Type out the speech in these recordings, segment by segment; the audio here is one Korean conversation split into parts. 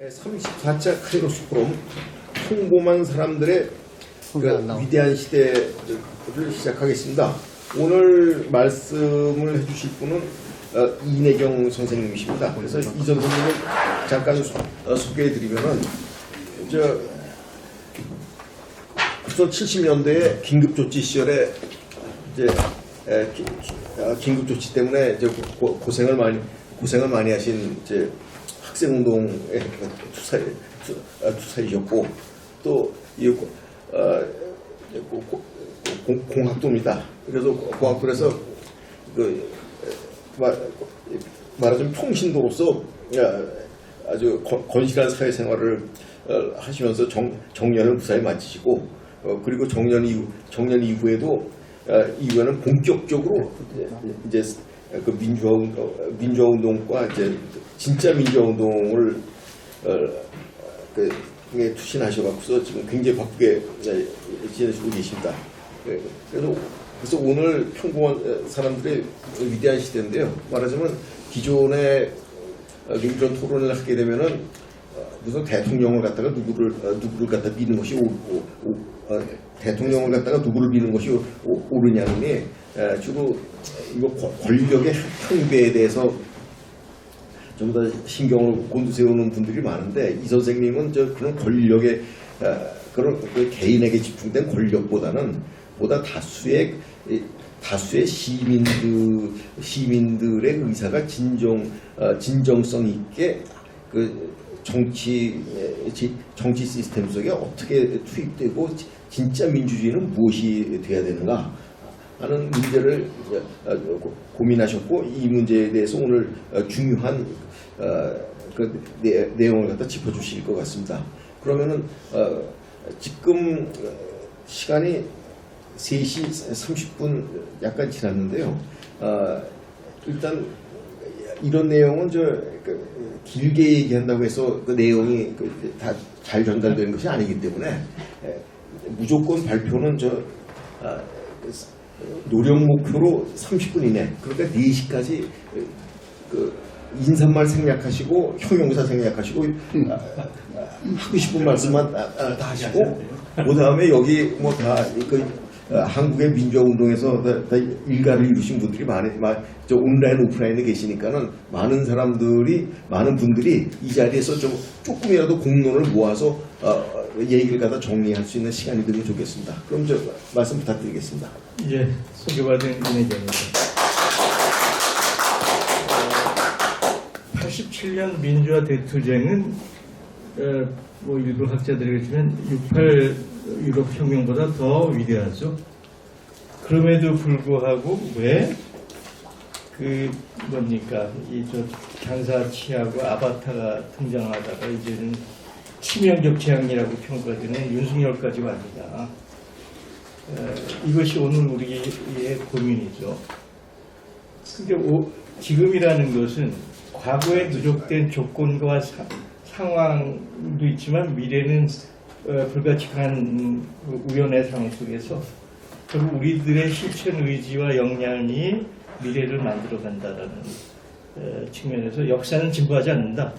34차 카이로스 포럼 통보만 사람들의 위대한 시대를 시작하겠습니다. 오늘 말씀을 해주실 분은 이내경 선생님이십니다. 그래서 이 선생님을 잠깐 소개해드리면은 1970년대에 긴급조치 시절에 이제 긴급조치 때문에 이제 고생을 많이 하신 이제 학생운동의 투사이셨고 또 공학도입니다. 그래서 공학도에서 말하자면 통신도로서 아주 건실한 사회생활을 하시면서 정년을 무사히 마치시고 그리고 정년 이후에는 본격적으로 이제 그 민주화 운동과 이제 진짜 민주화 운동을 투신하셔갖고서 지금 굉장히 바쁘게 지내시고 계십니다. 그래서 오늘 평범한 사람들의 위대한 시대인데요. 말하자면 기존에 이런 토론을 하게 되면은 무슨 대통령을 갖다가 누구를 갖다 미는 것이 대통령을 갖다가 누구를 미는 것이 옳으냐니 주로 이거 권력의 형배에 대해서 좀 더 신경을 곤두세우는 분들이 많은데 이 선생님은 그런 권력의 그런 개인에게 집중된 권력보다는 보다 다수의 시민들의 의사가 진정성 있게 그 정치 시스템 속에 어떻게 투입되고 진짜 민주주의는 무엇이 돼야 되는가 하는 문제를 고민하셨고 이 문제에 대해서 오늘 중요한 그 내용을 갖다 짚어주실 것 같습니다. 그러면은 지금 시간이 3시 30분 약간 지났는데요. 일단 이런 내용은 길게 얘기한다고 해서 그 내용이 다 잘 전달되는 것이 아니기 때문에 무조건 발표는 노력 목표로 30분 이내, 그러니까 4시까지 그 인사말 생략하시고 형용사 생략하시고 하고 싶은 말씀만 다 하시고 그 다음에 여기 뭐 다 한국의 민주화 운동에서 다 일가를 이루신 분들이 온라인 오프라인에 계시니까는 많은 분들이 이 자리에서 조금이라도 공론을 모아서 얘기를 갖다 정리할 수 있는 시간이 되면 좋겠습니다. 그럼 말씀 부탁드리겠습니다. 예, 소개받은 이내경입니다. 87년 민주화 대투쟁은 뭐 일부 학자들에게는 68 유럽혁명보다 더 위대하죠. 그럼에도 불구하고 왜 장사치하고 아바타가 등장하다가 이제는 치명적 재앙이라고 평가되는 윤석열까지 왔느냐. 이것이 오늘 우리의 고민이죠. 근데 지금이라는 것은 과거에 누적된 조건과 상황도 있지만 미래는 불같이 강한 우연의 상황 속에서 결국 우리들의 실천 의지와 역량이 미래를 만들어 간다라는 측면에서 역사는 진보하지 않는다.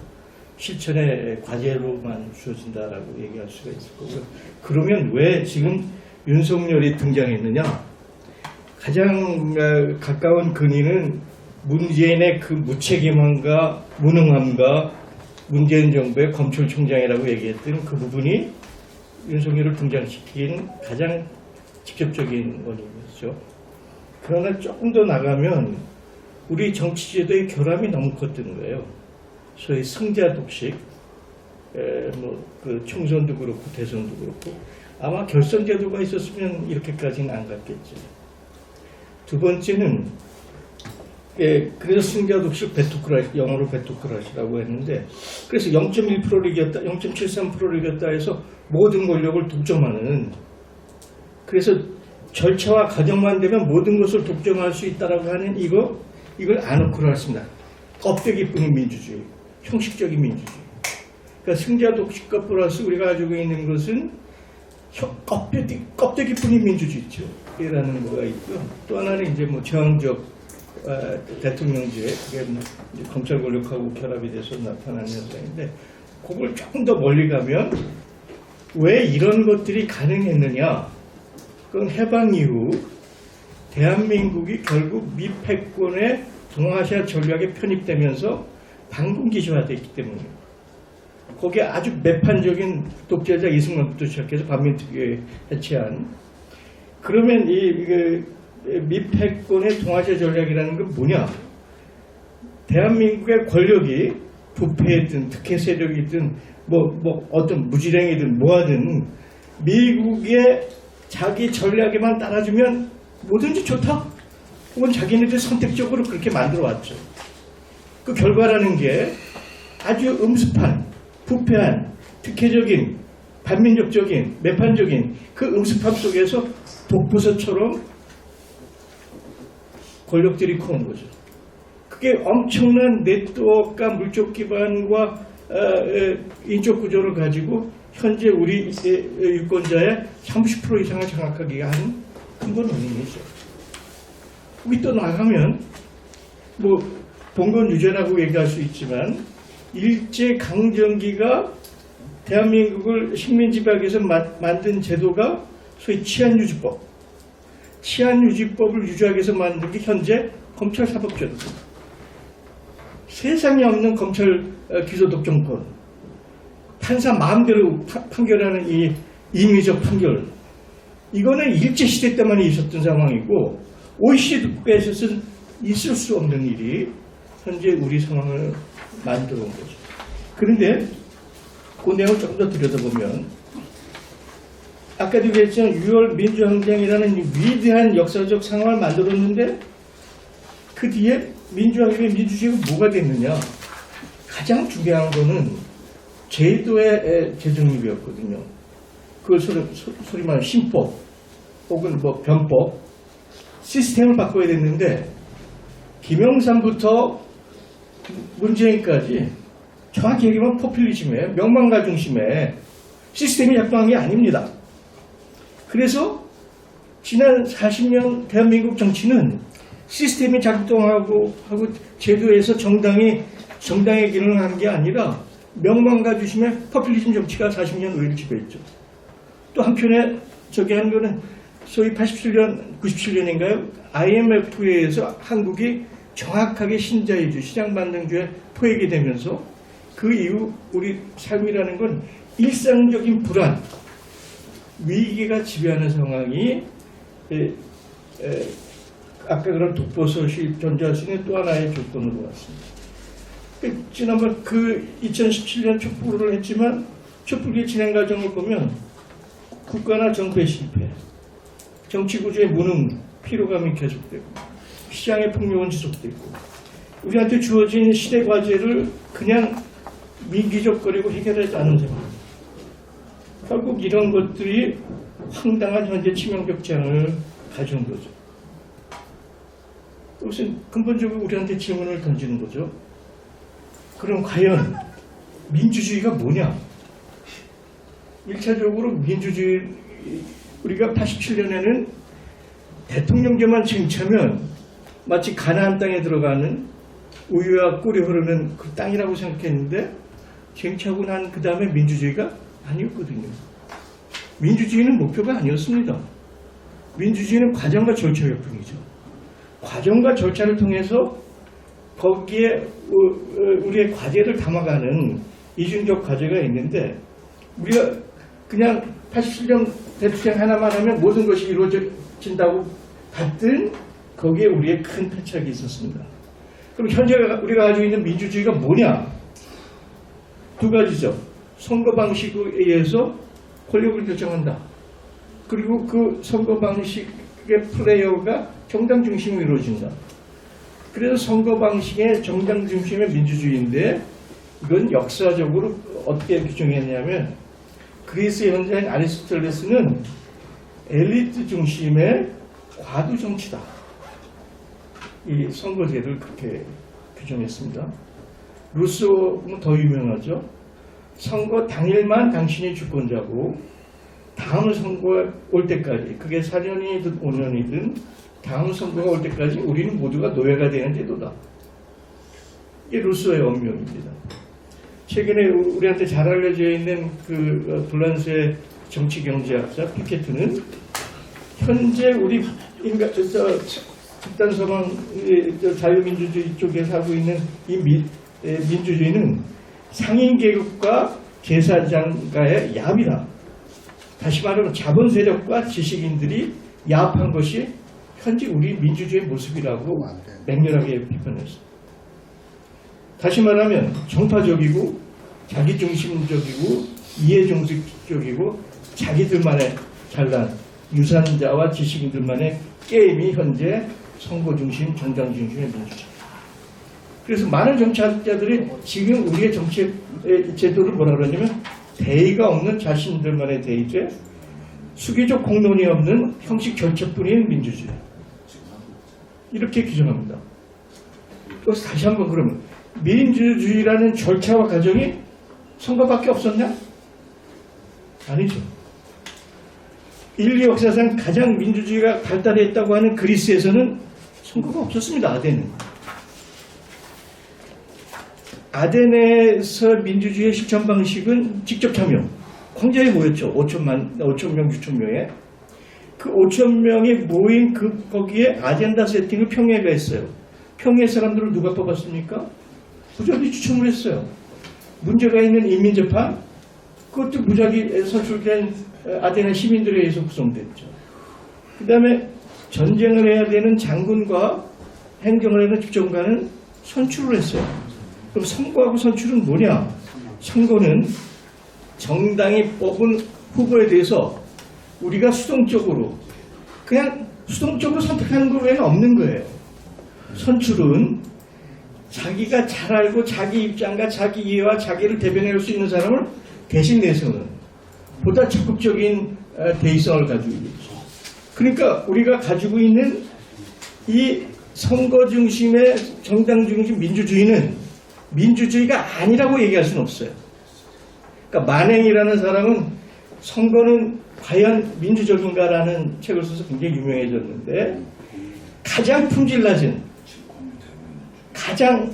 실천의 과제로만 주어진다라고 얘기할 수가 있을 거고요. 그러면 왜 지금 윤석열이 등장했느냐? 가장 가까운 근인은 문재인의 그 무책임함과 무능함과 문재인 정부의 검찰총장이라고 얘기했던 그 부분이 윤석열을 등장시킨 가장 직접적인 원인이죠. 그러나 조금 더 나가면 우리 정치제도의 결함이 너무 컸던 거예요. 소위 승자독식, 그 총선도 그렇고 대선도 그렇고 아마 결선제도가 있었으면 이렇게까지는 안 갔겠죠. 두 번째는 그래서 승자독식 영어로 베토크라시라고 했는데 그래서 0.1%를 이겼다, 0.73%를 이겼다 해서 모든 권력을 독점하는 그래서 절차와 과정만 되면 모든 것을 독점할 수 있다라고 하는 이걸 아노크로 했습니다. 껍데기뿐인 민주주의, 형식적인 민주주의. 그러니까 승자독식과 플러스 우리가 가지고 있는 것은 껍데기뿐인 민주주의죠. 이라는 거가 있고요. 또 하나는 이제 저항적 대통령제, 그게 검찰 권력하고 결합이 돼서 나타난 현상인데 그걸 조금 더 멀리 가면 왜 이런 것들이 가능했느냐? 그건 해방 이후 대한민국이 결국 미 패권의 동아시아 전략에 편입되면서 반공기시화됐기 때문이에요. 거기에 아주 매판적인 독재자 이승만부터 시작해서 반민특위 해체한. 그러면 미 패권의 동아시아 전략이라는 건 뭐냐? 대한민국의 권력이 부패든 특혜 세력이든 뭐 어떤 무지랭이든 뭐하든 미국의 자기 전략에만 따라주면 뭐든지 좋다. 혹은 자기네들 선택적으로 그렇게 만들어 왔죠. 그 결과라는 게 아주 음습한, 부패한, 특혜적인, 반민족적인, 매판적인 그 음습함 속에서 독버섯처럼 권력들이 커온 거죠. 그게 엄청난 네트워크와 물적 기반과 인적 구조를 가지고 현재 우리 유권자의 30% 이상을 장악하게 한 근본 원인이죠. 거기 또 나가면 뭐 봉건 유죄라고 얘기할 수 있지만 일제 강점기가 대한민국을 식민지배하기 위해서 만든 제도가 소위 치안유지법. 치안유지법을 유지하기 위해서 만든 게 현재 검찰사법제도입니다. 세상에 없는 검찰 기소독점권. 판사 마음대로 판결하는 이 임의적 판결. 이거는 일제시대 때만 있었던 상황이고 OECD 국가에서는 있을 수 없는 일이 현재 우리 상황을 만들어 온 거죠. 그런데 그 내용을 조금 더 들여다보면 아까도 얘기했지만 6월 민주항쟁이라는 위대한 역사적 상황을 만들었는데 그 뒤에 민주항쟁의 민주주의가 뭐가 됐느냐. 가장 중요한 거는 제도의 재정립이었거든요. 그걸 소리 말하는 신법 혹은 뭐 변법 시스템을 바꿔야 됐는데 김영삼부터 문재인까지 정확히 얘기하면 포퓰리즘에 명망가 중심의 시스템이 작동한 게 아닙니다. 그래서 지난 40년 대한민국 정치는 시스템이 작동하고 제도에서 정당의 기능을 하는 게 아니라 명망가 중심의 포퓰리즘 정치가 40년 의회를 지배했죠. 또 한편에 저기 한 거는 소위 87년, 97년인가요? IMF에 의해서 한국이 정확하게 신자유주의, 시장반등주의에 포획이 되면서 그 이후 우리 삶이라는 건 일상적인 불안, 위기가 지배하는 상황이 아까 그런 독버섯이 존재할 수 있는 또 하나의 조건으로 왔습니다. 지난번 2017년 촛불을 했지만 촛불의 진행 과정을 보면 국가나 정부의 실패, 정치구조의 무능, 피로감이 계속되고 시장의 폭력은 지속되고 우리한테 주어진 시대 과제를 그냥 민기적거리고 해결하지 않은 상황. 결국 이런 것들이 황당한 현재 치명적 재앙을 가져온 거죠. 그것은 근본적으로 우리한테 질문을 던지는 거죠. 그럼 과연 민주주의가 뭐냐? 1차적으로 민주주의, 우리가 87년에는 대통령제만 쟁취하면 마치 가나안 땅에 들어가는 우유와 꿀이 흐르는 그 땅이라고 생각했는데 쟁취하고 난 그 다음에 민주주의가 아니었거든요. 민주주의는 목표가 아니었습니다. 민주주의는 과정과 절차일 뿐이죠. 과정과 절차를 통해서 거기에 우리의 과제를 담아가는 이중적 과제가 있는데 우리가 그냥 87년 대통령 하나만 하면 모든 것이 이루어진다고 봤던 거기에 우리의 큰 패착이 있었습니다. 그럼 현재 우리가 가지고 있는 민주주의가 뭐냐? 두 가지죠. 선거 방식에 의해서 권력을 결정한다. 그리고 그 선거 방식의 플레이어가 정당 중심으로 이루어진다. 그래서 선거 방식의 정당 중심의 민주주의인데 이건 역사적으로 어떻게 규정했냐면 그리스 현장 아리스토텔레스는 엘리트 중심의 과도 정치다. 이 선거제를 그렇게 규정했습니다. 루소는 더 유명하죠. 선거 당일만 당신이 주권자고 다음 선거가 올 때까지 그게 4년이든 5년이든 다음 선거가 올 때까지 우리는 모두가 노예가 되는 제도다. 이게 루소의 원명입니다. 최근에 우리한테 잘 알려져 있는 그 불란스의 정치 경제학자 피케트는 현재 우리 집단 서방 자유민주주의 쪽에서 하고 있는 이 민주주의는 상인 계급과 계산장가의 야합이다. 다시 말하면 자본 세력과 지식인들이 야합한 것이 현재 우리 민주주의의 모습이라고 맹렬하게 비판했습니다. 다시 말하면 정파적이고 자기중심적이고 이해중식적이고 자기들만의 잘난 유산자와 지식인들만의 게임이 현재 선거중심, 정당중심의 민주주의. 그래서 많은 정치학자들이 지금 우리의 정치 제도를 뭐라 그러냐면 대의가 없는 자신들만의 대의제, 수기적 공론이 없는 형식 절차뿐인 민주주의. 이렇게 규정합니다. 그래서 다시 한번 그러면 민주주의라는 절차와 과정이 선거밖에 없었냐? 아니죠. 인류 역사상 가장 민주주의가 발달했다고 하는 그리스에서는 선거가 없었습니다. 아덴에서 민주주의의 실천 방식은 직접 참여. 광장에 모였죠. 5천 명, 6천 명에. 그 5천 명이 모인 거기에 아젠다 세팅을 평해가 했어요. 평해 사람들을 누가 뽑았습니까? 무작위 추첨을 했어요. 문제가 있는 인민재판, 그것도 무작위 선출된 아테네 시민들에 의해서 구성됐죠. 그 다음에 전쟁을 해야 되는 장군과 행정을 하는 집정관은 선출을 했어요. 그럼 선거하고 선출은 뭐냐? 선거는 정당이 뽑은 후보에 대해서 우리가 수동적으로 선택하는 것 외에는 없는 거예요. 선출은 자기가 잘 알고 자기 입장과 자기 이해와 자기를 대변할 수 있는 사람을 대신 내세우는 보다 적극적인 대의성을 가지고 있죠. 그러니까 우리가 가지고 있는 이 선거 중심의 정당 중심 민주주의는 민주주의가 아니라고 얘기할 수는 없어요. 그러니까 만행이라는 사람은 선거는 과연 민주적인가라는 책을 써서 굉장히 유명해졌는데 가장 품질 낮은 가장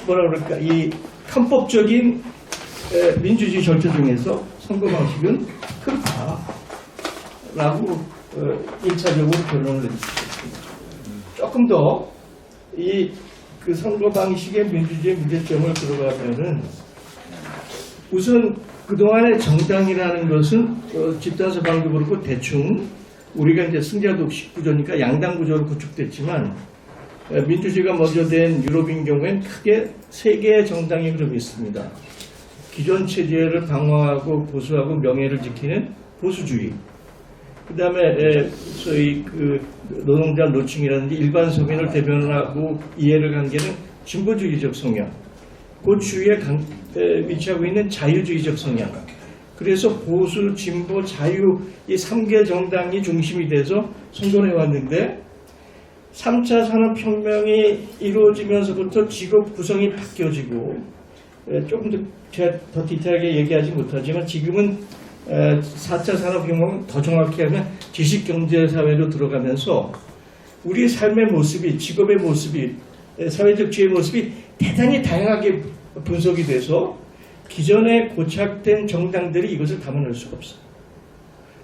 뭐라 그럴까 이 헌법적인 민주주의 절차 중에서 선거 방식은 그렇다라고 1차적으로 결론을 내렸습니다. 조금 더 이 그 선거 방식의 민주주의 문제점을 들어가면은 우선 그동안의 정당이라는 것은 집단서 방도 그렇고 대충 우리가 이제 승자독식 구조니까 양당 구조로 구축됐지만 민주주의가 먼저 된 유럽인 경우엔 크게 세 개의 정당이 그럼 있습니다. 기존 체제를 방어하고 보수하고 명예를 지키는 보수주의. 그 다음에 소위 그 노동자 노총이라든지 일반 서민을 대변하고 이해를 관계는 진보주의적 성향. 그 주위에 위치하고 있는 자유주의적 성향. 그래서 보수, 진보, 자유 이 3개 정당이 중심이 돼서 선거를 해왔는데 3차 산업혁명이 이루어지면서부터 직업 구성이 바뀌어지고 조금 더 디테일하게 얘기하지 못하지만 지금은 4차 산업혁명은 더 정확히 하면 지식경제사회로 들어가면서 우리의 삶의 모습이 직업의 모습이 사회적 지혜의 모습이 대단히 다양하게 분석이 돼서 기존에 고착된 정당들이 이것을 담아낼 수가 없어요.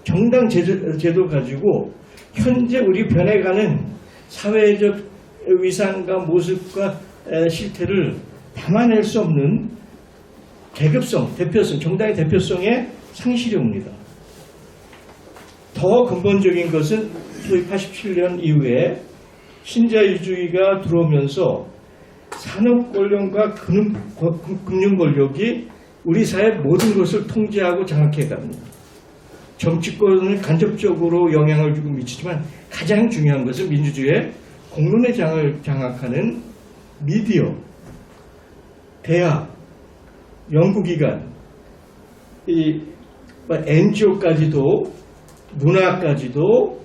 정당 제도 가지고 현재 우리 변해가는 사회적 위상과 모습과 실태를 담아낼 수 없는 계급성, 대표성, 정당의 대표성의 상실이 옵니다. 더 근본적인 것은 소위 87년 이후에 신자유주의가 들어오면서 산업 권력과 금융 권력이 우리 사회 모든 것을 통제하고 장악해 갑니다. 정치권은 간접적으로 영향을 주고 미치지만 가장 중요한 것은 민주주의의 공론의 장을 장악하는 미디어, 대학, 연구기관, 이 NGO까지도 문화까지도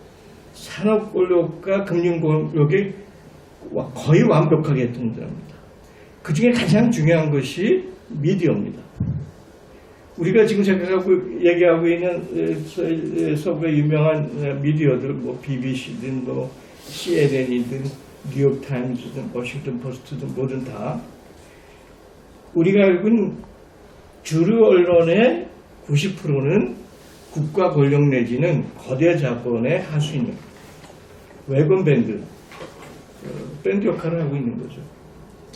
산업 권력과 금융 권력이 거의 완벽하게 통제합니다. 그 중에 가장 중요한 것이 미디어입니다. 우리가 지금 얘기하고 있는 서구의 유명한 미디어들, 뭐 BBC든 뭐 CNN이든 뉴욕타임즈든 워싱턴 포스트든 뭐든 다 우리가 알고 있는 주류 언론의 90%는 국가 권력 내지는 거대 자본의 하수인입니다. 외건 밴드 역할을 하고 있는 거죠.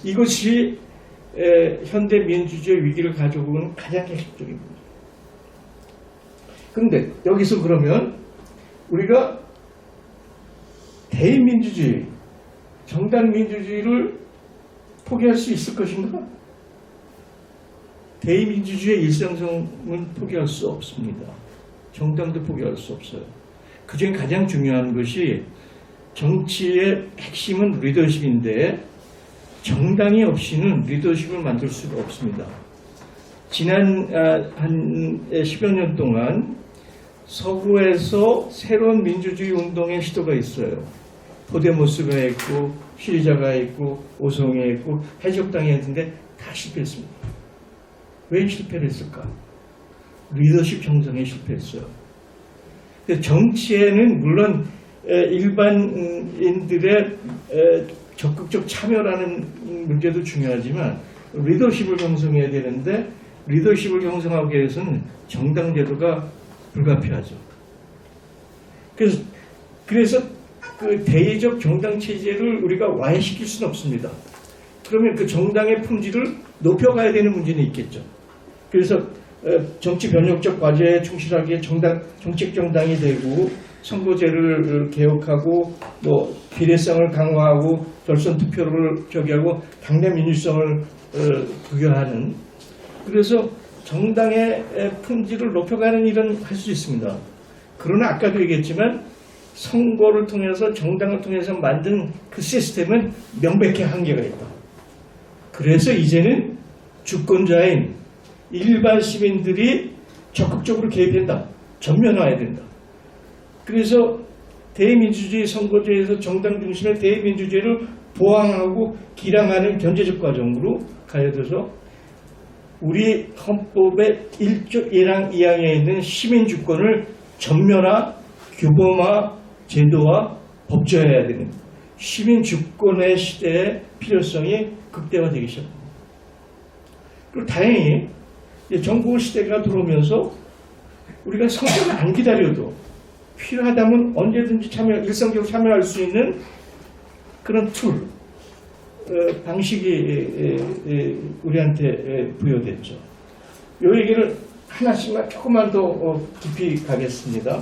이것이 현대 민주주의 위기를 가져오고 있는 가장 핵심적인 문제. 그런데 여기서 그러면 우리가 대의민주주의, 정당 민주주의를 포기할 수 있을 것인가? 대의민주주의의 일상성은 포기할 수 없습니다. 정당도 포기할 수 없어요. 그중에 가장 중요한 것이 정치의 핵심은 리더십인데 정당이 없이는 리더십을 만들 수가 없습니다. 지난 한 10여 년 동안 서구에서 새로운 민주주의 운동의 시도가 있어요. 포데모스가 했고 시리자가 했고 오송이 했고 해적당이 했는데 다 실패했습니다. 왜 실패를 했을까? 리더십 형성에 실패했어요. 정치에는 물론 일반인들의 적극적 참여라는 문제도 중요하지만 리더십을 형성해야 되는데 리더십을 형성하기 위해서는 정당 제도가 불가피하죠. 그래서 그 대의적 정당 체제를 우리가 와해시킬 수는 없습니다. 그러면 그 정당의 품질을 높여가야 되는 문제는 있겠죠. 그래서 정치 변혁적 과제에 충실하게 정책 정당이 되고 선거제를 개혁하고 뭐 비례성을 강화하고 결선 투표를 하고 당내 민주성을 부여하는 그래서 정당의 품질을 높여가는 일은 할 수 있습니다. 그러나 아까도 얘기했지만 선거를 통해서 정당을 통해서 만든 그 시스템은 명백히 한계가 있다. 그래서 이제는 주권자인 일반 시민들이 적극적으로 개입한다. 전면화해야 된다. 그래서 대의민주주의 선거제에서 정당 중심의 대의민주주의를 보완하고 기량하는 견제적 과정으로 가야 돼서 우리 헌법의 1조 1항 2항에 있는 시민주권을 전면화, 규범화, 제도화, 법제화해야 되는 시민주권의 시대의 필요성이 극대화되기 시작합니다. 그리고 다행히 정보 시대가 들어오면서 우리가 선거를 안 기다려도 필요하다면 언제든지 일상적으로 참여할 수 있는 그런 툴, 방식이 우리한테 부여됐죠. 이 얘기를 하나씩만 조금만 더 깊이 가겠습니다.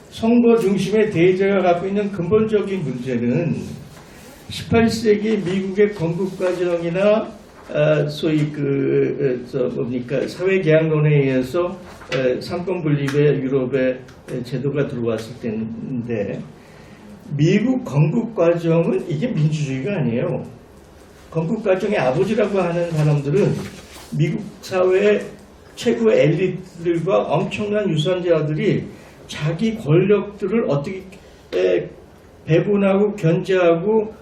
선거 중심의 대의제가 갖고 있는 근본적인 문제는 18세기 미국의 건국과정이나 소위 사회계약론에 의해서 상권 분립의 유럽의 제도가 들어왔을 때인데 미국 건국 과정은 이게 민주주의가 아니에요. 건국 과정의 아버지라고 하는 사람들은 미국 사회의 최고의 엘리트들과 엄청난 유산자들이 자기 권력들을 어떻게 배분하고 견제하고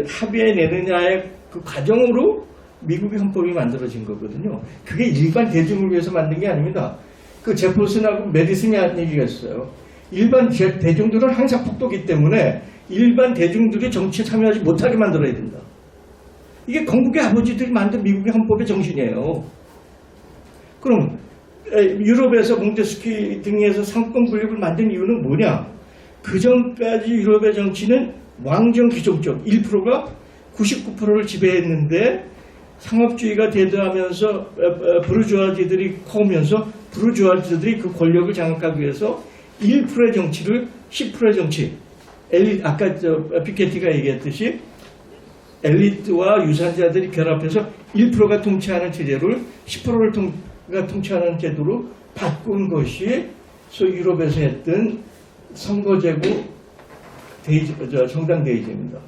합의해내느냐의 그 과정으로 미국의 헌법이 만들어진 거거든요. 그게 일반 대중을 위해서 만든 게 아닙니다. 그 제퍼슨하고 메디슨이 한 얘기가 있어요. 일반 대중들은 항상 폭도기 때문에 일반 대중들이 정치에 참여하지 못하게 만들어야 된다. 이게 건국의 아버지들이 만든 미국의 헌법의 정신이에요. 그럼 유럽에서 몽테스키 등에서 상권 분립을 만든 이유는 뭐냐? 그 전까지 유럽의 정치는 왕정 귀족적 1%가 99%를 지배했는데 상업주의가 대두하면서 부르주아지들이 커오면서 부르주아지들이 그 권력을 장악하기 위해서 1%의 정치를 10%의 정치 아까 피케티가 얘기했듯이 엘리트와 유산자들이 결합해서 1%가 통치하는 체제를 10%가 통치하는 제도로 바꾼 것이 소위 유럽에서 했던 선거제고 정당 대의제입니다.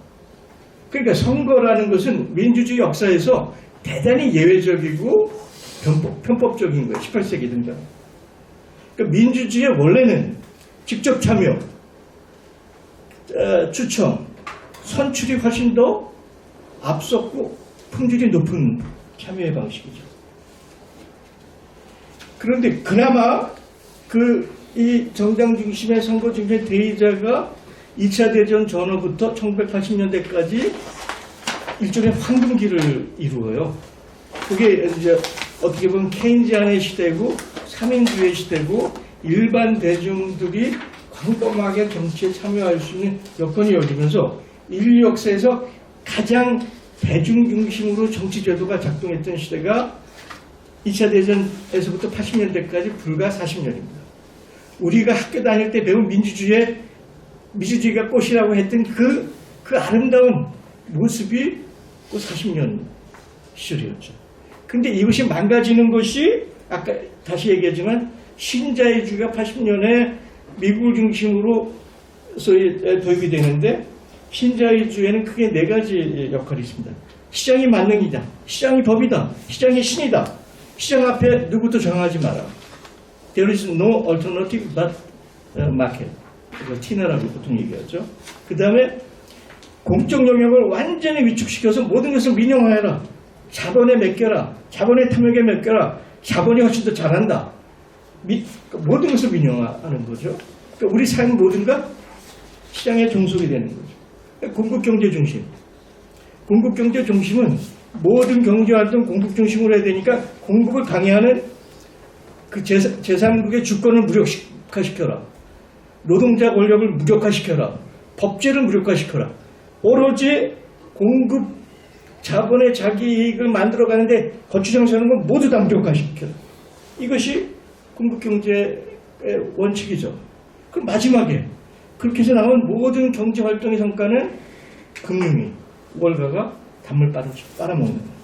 그러니까 선거라는 것은 민주주의 역사에서 대단히 예외적이고 편법적인 거예요. 18세기 등장. 그러니까 민주주의의 원래는 직접 참여, 추첨, 선출이 훨씬 더 앞섰고 품질이 높은 참여의 방식이죠. 그런데 그나마 이 정당 중심의 선거 중심의 대의제가 2차 대전 전후부터 1980년대까지 일종의 황금기를 이루어요. 그게 이제 어떻게 보면 케인지안의 시대고 삼인주의 시대고 일반 대중들이 광범하게 정치에 참여할 수 있는 여건이 열리면서 인류 역사에서 가장 대중 중심으로 정치 제도가 작동했던 시대가 2차 대전에서부터 80년대까지 불과 40년입니다. 우리가 학교 다닐 때 배운 민주주의가 꽃이라고 했던 그 아름다운 모습이 그 40년 시절이었죠. 근데 이것이 망가지는 것이 아까 다시 얘기하지만 신자유주의가 80년에 미국을 중심으로 소위 도입이 되는데 신자유주의에는 크게 4가지 역할이 있습니다. 시장이 만능이다. 시장이 법이다. 시장이 신이다. 시장 앞에 누구도 정하지 마라. There is no alternative but market. 이거 티나라고 보통 얘기하죠. 그 다음에 공적 영역을 완전히 위축시켜서 모든 것을 민영화해라. 자본에 맡겨라. 자본의 탐욕에 맡겨라. 자본이 훨씬 더 잘한다. 모든 것을 민영화하는 거죠. 그러니까 우리 삶 모든가 시장에 종속이 되는 거죠. 공급경제 중심. 공급경제 중심은 모든 경제활동 공급 중심으로 해야 되니까 공급을 방해하는 그 제3국의 주권을 무력화시켜라. 노동자 권력을 무력화시켜라. 법제를 무력화시켜라. 오로지 공급 자본의 자기 이익을 만들어가는데 거추장사하는 건 모두 다 무력화시켜라. 이것이 공급경제의 원칙이죠. 그럼 마지막에 그렇게 해서 나온 모든 경제활동의 성과는 금융위, 월가가 단물 빨아먹는 거예요.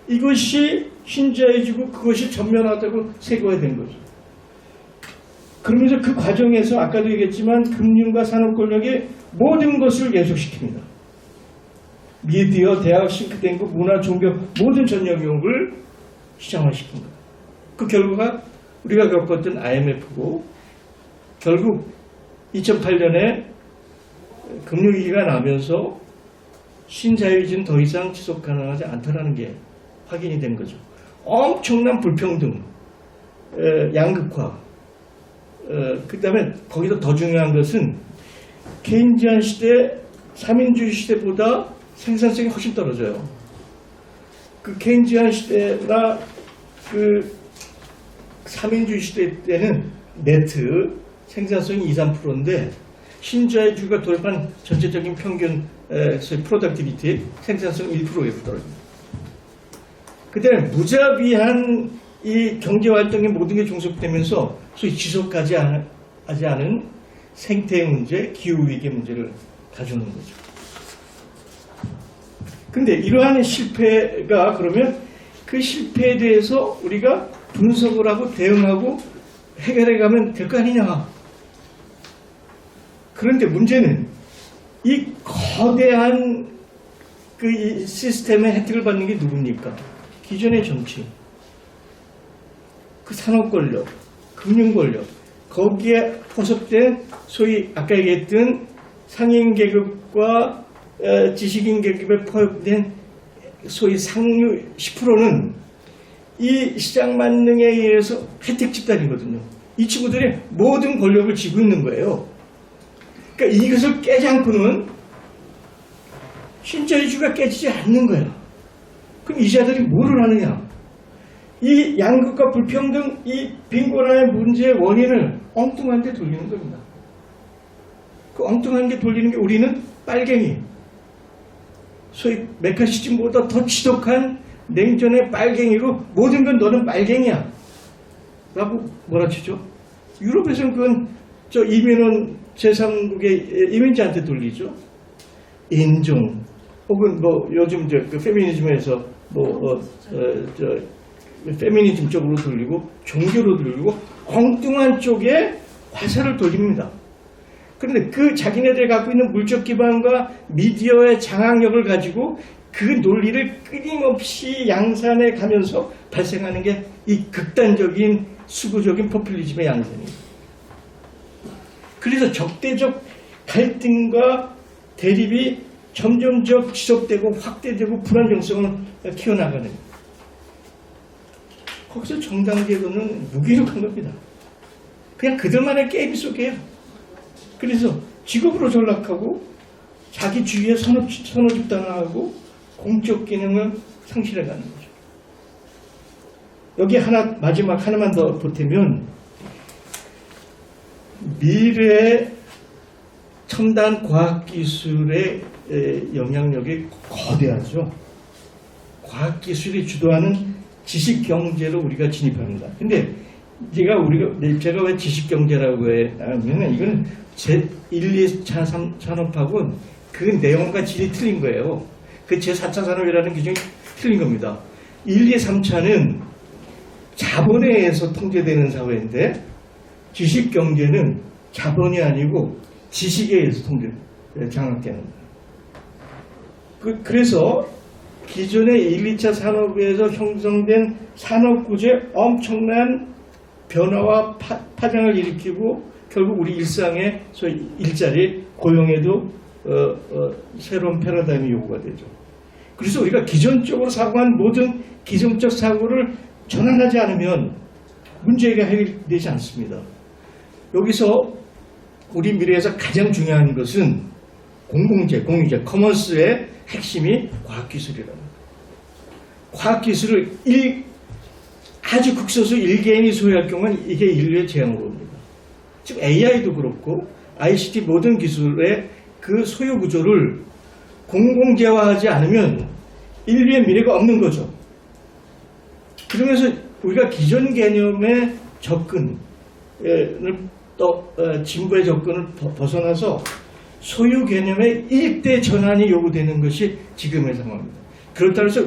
이것이 신자유주의고 그것이 전면화되고 세계화된 거죠. 그러면서 그 과정에서 아까도 얘기했지만 금융과 산업 권력이 모든 것을 예속시킵니다. 미디어, 대학, 싱크탱크, 문화, 종교 모든 전 영역을 시장화시킨 거예요. 그 결과가 우리가 겪었던 IMF고 결국 2008년에 금융위기가 나면서 신자유주의는 더 이상 지속 가능하지 않다는 게 확인이 된 거죠. 엄청난 불평등, 양극화, 그 다음에 거기서 더 중요한 것은 케인지안 시대, 삼인주의 시대보다 생산성이 훨씬 떨어져요. 그 케인지안 시대나 그 삼인주의 시대 때는 네트 생산성이 2~3%인데 신자유주의가 도입한 전체적인 평균 프로덕티비티 생산성 1%에 떨어집니다. 그 다음에 무자비한 이 경제활동의 모든 게 종속되면서 소위 지속하지 하지 않은 생태 문제, 기후위기 문제를 가져오는 거죠. 근데 이러한 실패가 그러면 그 실패에 대해서 우리가 분석을 하고 대응하고 해결해 가면 될 거 아니냐. 그런데 문제는 이 거대한 그 이 시스템의 혜택을 받는 게 누굽니까? 기존의 정치, 그 산업 권력, 금융 권력, 거기에 포섭된 소위 아까 얘기했던 상인 계급과 지식인 계급에 포섭된 소위 상류 10%는 이 시장 만능에 의해서 혜택 집단이거든요. 이 친구들이 모든 권력을 쥐고 있는 거예요. 그러니까 이것을 깨지 않고는 신자유주의가 깨지지 않는 거야. 그럼 이 자들이 뭐를 하느냐? 이 양극화 불평등, 이 빈곤화의 문제의 원인을 엉뚱한 데 돌리는 겁니다. 그 엉뚱한 데 돌리는 게 우리는 빨갱이, 소위 메카시즘보다 더 지독한 냉전의 빨갱이로 모든 건 너는 빨갱이야 라고 몰아치죠. 유럽에서는 그건 저 이민은 제3국의 이민자한테 돌리죠. 인종 혹은 뭐 요즘 그 페미니즘에서 페미니즘 쪽으로 돌리고 종교로 돌리고 엉뚱한 쪽에 화살을 돌립니다. 그런데 그 자기네들 갖고 있는 물적 기반과 미디어의 장악력을 가지고 그 논리를 끊임없이 양산해 가면서 발생하는 게 이 극단적인 수구적인 포퓰리즘의 양산입니다. 그래서 적대적 갈등과 대립이 점점점 지속되고 확대되고 불안정성을 키워나가는 거예요. 거기서 정당제도는 무기력한 겁니다. 그냥 그들만의 게임 속이에요. 그래서 직업으로 전락하고 자기 주위에 선호 집단화하고 공적 기능을 상실해가는 거죠. 여기 마지막 하나만 더 보태면 미래의 첨단 과학기술의 영향력이 거대하죠. 과학기술이 주도하는 지식경제로 우리가 진입합니다. 근데 제가 왜 지식경제라고 하면 이건 제1, 2차 산업하고는 그 내용과 질이 틀린 거예요. 그 제4차 산업이라는 기준이 틀린 겁니다. 1, 2, 3차는 자본에 의해서 통제되는 사회인데 지식경제는 자본이 아니고 지식에 의해서 장악되는 거예요. 그래서 기존의 1, 2차 산업에서 형성된 산업구조에 엄청난 변화와 파장을 일으키고 결국 우리 일상의 소위 일자리, 고용에도 새로운 패러다임이 요구가 되죠. 그래서 우리가 기존적으로 사고한 모든 기존적 사고를 전환하지 않으면 문제가 해결되지 않습니다. 여기서 우리 미래에서 가장 중요한 것은 공유제, 커머스의 핵심이 과학기술이라는 거예요. 과학기술을 아주 극소수 일개인이 소유할 경우는 이게 인류의 재앙으로 옵니다. 지금 AI도 그렇고 ICT 모든 기술의 그 소유 구조를 공공재화하지 않으면 인류의 미래가 없는 거죠. 그러면서 우리가 기존 개념의 접근을 진보의 접근을 벗어나서 소유 개념의 일대 전환이 요구되는 것이 지금의 상황입니다. 그렇다고 해서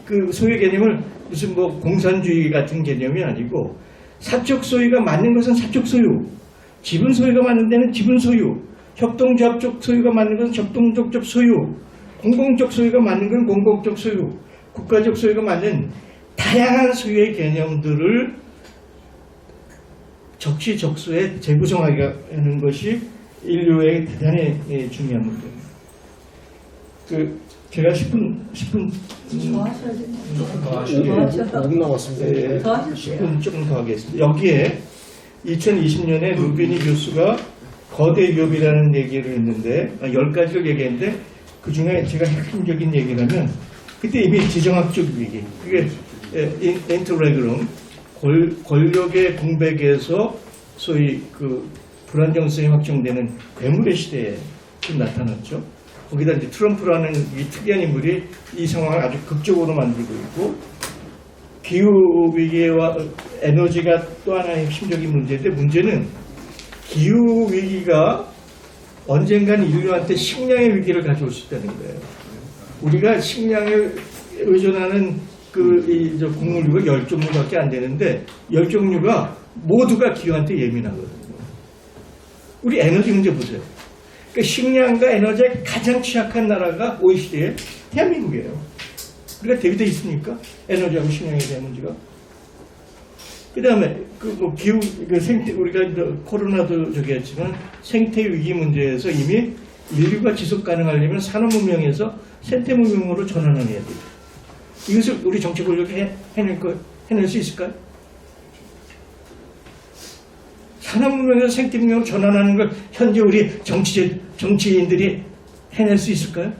그 소유 개념을 무슨 공산주의 같은 개념이 아니고 사적 소유가 맞는 것은 사적 소유, 지분 소유가 맞는 데는 지분 소유, 협동조합적 소유가 맞는 것은 협동조합적 소유, 공공적 소유가 맞는 건 공공적 소유, 국가적 소유가 맞는 다양한 소유의 개념들을 적시적소에 재구성하는 것이 인류의 대단히 중요한 문제입니다. 제가 10분 더 하셔야 됩니다. 5분 남았습니다. 더 하실게요. 10분 조금 더 하겠습니다. 여기에 2020년에 루비니 교수가 거대 위협이라는 얘기를 했는데 10가지를 얘기했는데 그 중에 제가 핵심적인 얘기라면 그때 이미 지정학적 위기, 그게 인터레그룸, 권력의 공백에서 소위 그 불안정성이 확정되는 괴물의 시대에 좀 나타났죠. 거기다 이제 트럼프라는 이 특이한 인물이 이 상황을 아주 극적으로 만들고 있고, 기후 위기와 에너지가 또 하나의 핵심적인 문제인데, 문제는 기후 위기가 언젠간 인류한테 식량의 위기를 가져올 수 있다는 거예요. 우리가 식량에 의존하는 곡물류가 10종류밖에 안 되는데 10종류가 모두가 기후한테 예민하거든요. 우리 에너지 문제 보세요. 그러니까 식량과 에너지에 가장 취약한 나라가 OECD의 대한민국이에요. 우리가 대비되어 있습니까? 에너지하고 식량에 대한 문제가. 그 다음에 기후, 우리가 코로나도 했지만 생태 위기 문제에서 이미 인류가 지속 가능하려면 산업 문명에서 생태 문명으로 전환을 해야 돼요. 이것을 우리 정치 권력이 해낼 수 있을까요? 산업 문명에서 생태 문명으로 전환하는 걸 현재 우리 정치인들이 해낼 수 있을까요?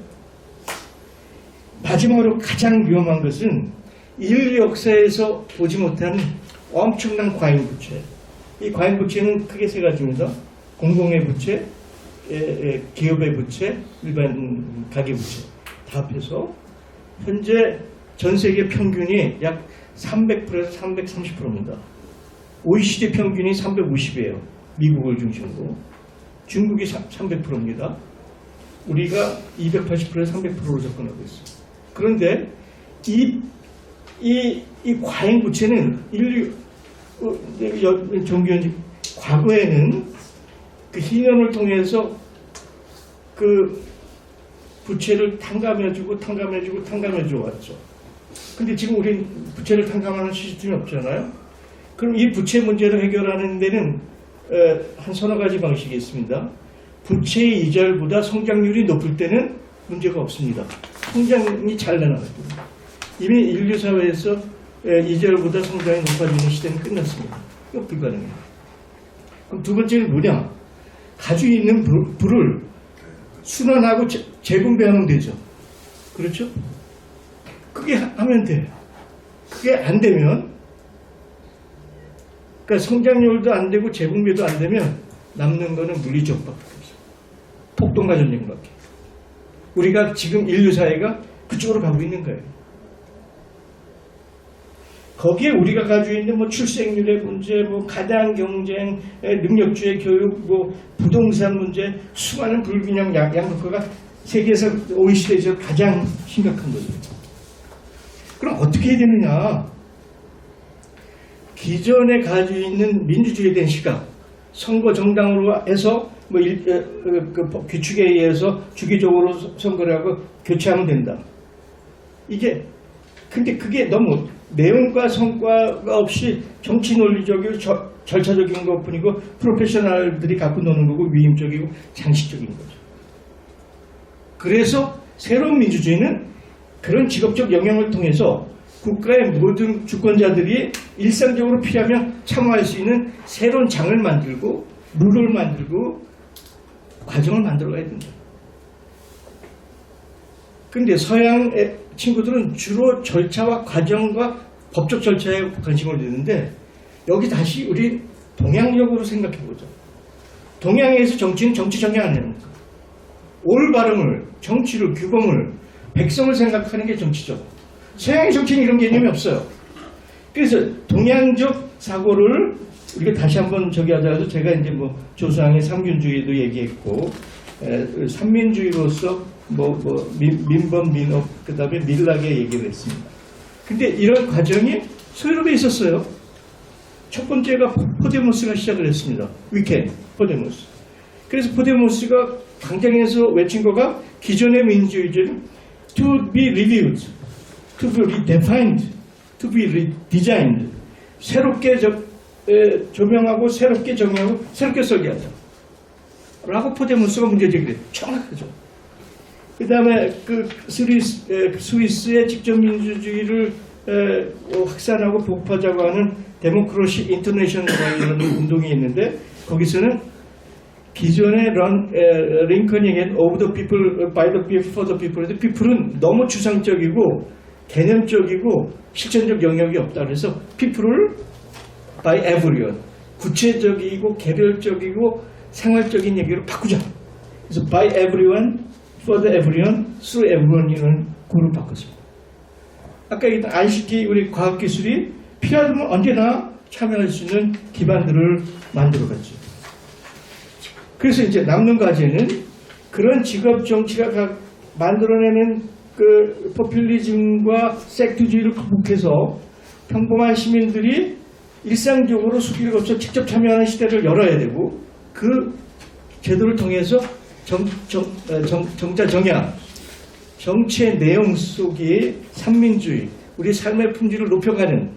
마지막으로 가장 위험한 것은 인류 역사에서 보지 못한 엄청난 과잉 부채. 이 과잉 부채는 크게 세 가지입니다. 공공의 부채, 기업의 부채, 일반 가계 부채 다 합해서 현재 전 세계 평균이 약 300%에서 330%입니다. OECD 평균이 350이에요. 미국을 중심으로. 중국이 300%입니다. 우리가 280%에서 300%로 접근하고 있어요. 그런데 이 과잉 부채는 인류 정규현직 과거에는 그 희년을 통해서 그 부채를 탕감해주고 왔죠. 근데 지금 우린 부채를 탕감하는 시스템이 없잖아요. 그럼 이 부채 문제를 해결하는 데는 한 서너 가지 방식이 있습니다. 부채의 이자율보다 성장률이 높을 때는 문제가 없습니다. 성장이 잘 나가거든요. 이미 인류 사회에서 이자율보다 성장이 높아지는 시대는 끝났습니다. 이거 불가능해요. 그럼 두 번째는 뭐냐? 가지고 있는 부를 순환하고 재분배하면 되죠. 그렇죠? 그게 하면 돼요. 그게 안 되면, 그러니까 성장률도 안 되고 재분배도 안 되면 남는 거는 물리적밖에 없어요. 폭동과 전쟁밖에. 우리가 지금 인류 사회가 그쪽으로 가고 있는 거예요. 거기에 우리가 가지고 있는 뭐 출생률의 문제, 뭐 가당 경쟁, 능력주의 교육, 뭐 부동산 문제, 수많은 불균형 양극화가 세계에서 OECD에서 가장 심각한 거죠. 그럼 어떻게 해야 되느냐? 기존에 가지고 있는 민주주의에 대한 시각, 선거 정당으로 해서 뭐 규칙에 의해서 주기적으로 선거를 하고 교체하면 된다. 이게 근데 그게 너무 내용과 성과가 없이 정치 논리적이고 절차적인 것뿐이고 프로페셔널들이 갖고 노는 거고 위임적이고 장식적인 거죠. 그래서 새로운 민주주의는 그런 직업적 영향을 통해서 국가의 모든 주권자들이 일상적으로 필요하면 참여할 수 있는 새로운 장을 만들고 룰을 만들고 과정을 만들어 가야 된다. 근데 서양의 친구들은 주로 절차와 과정과 법적 절차에 관심을 두는데 여기 다시 우리 동양적으로 생각해 보죠. 동양에서 정치는 정치 정량 안 합니까? 올바름을, 정치를, 규범을, 백성을 생각하는 게 정치죠. 서양의 정치는 이런 개념이 없어요. 그래서 동양적 사고를 우리가 다시 한번 저기 하자 해서 제가 이제 뭐 조상의 삼균주의도 얘기했고, 삼민주의로서 민법, 민업, 그 다음에 밀락의 얘기를 했습니다. 근데 이런 과정이 소유롭에 있었어요. 첫 번째가 포데모스가 시작을 했습니다. 위켄, 포데모스. 그래서 포데모스가 당장에서 외친 거가 기존의 민주주의는 to be reviewed, to be redefined, to be redesigned. 새롭게 조명하고 새롭게 정의하고 새롭게 설계하자. 라고 포데모스가 문제제기를 해요. 정확하죠. 그 다음에 그 스위스의 직접민주주의를 확산하고 보급하자고 하는 데모크라시 인터내셔널이라는 운동이 있는데 거기서는 기존의 링컨이 얘기한 of the people, by the people, for the people인데 people은 너무 추상적이고 개념적이고 실천적 영역이 없다. 그래서 people을 by everyone, 구체적이고 개별적이고 생활적인 얘기로 바꾸자. 그래서 by everyone, for the everyone, through everyone이라는 구를 바꿨습니다. 아까 얘기했던 ICT 우리 과학기술이 필요하면 언제나 참여할 수 있는 기반들을 만들어갔죠. 그래서 이제 남는 과제는 그런 직업 정치가 만들어내는 그 포퓰리즘과 섹트주의를 극복해서 평범한 시민들이 일상적으로 수기를 거쳐 직접 참여하는 시대를 열어야 되고 그 제도를 통해서 정자정야, 정치의 내용 속에 삼민주의, 우리 삶의 품질을 높여가는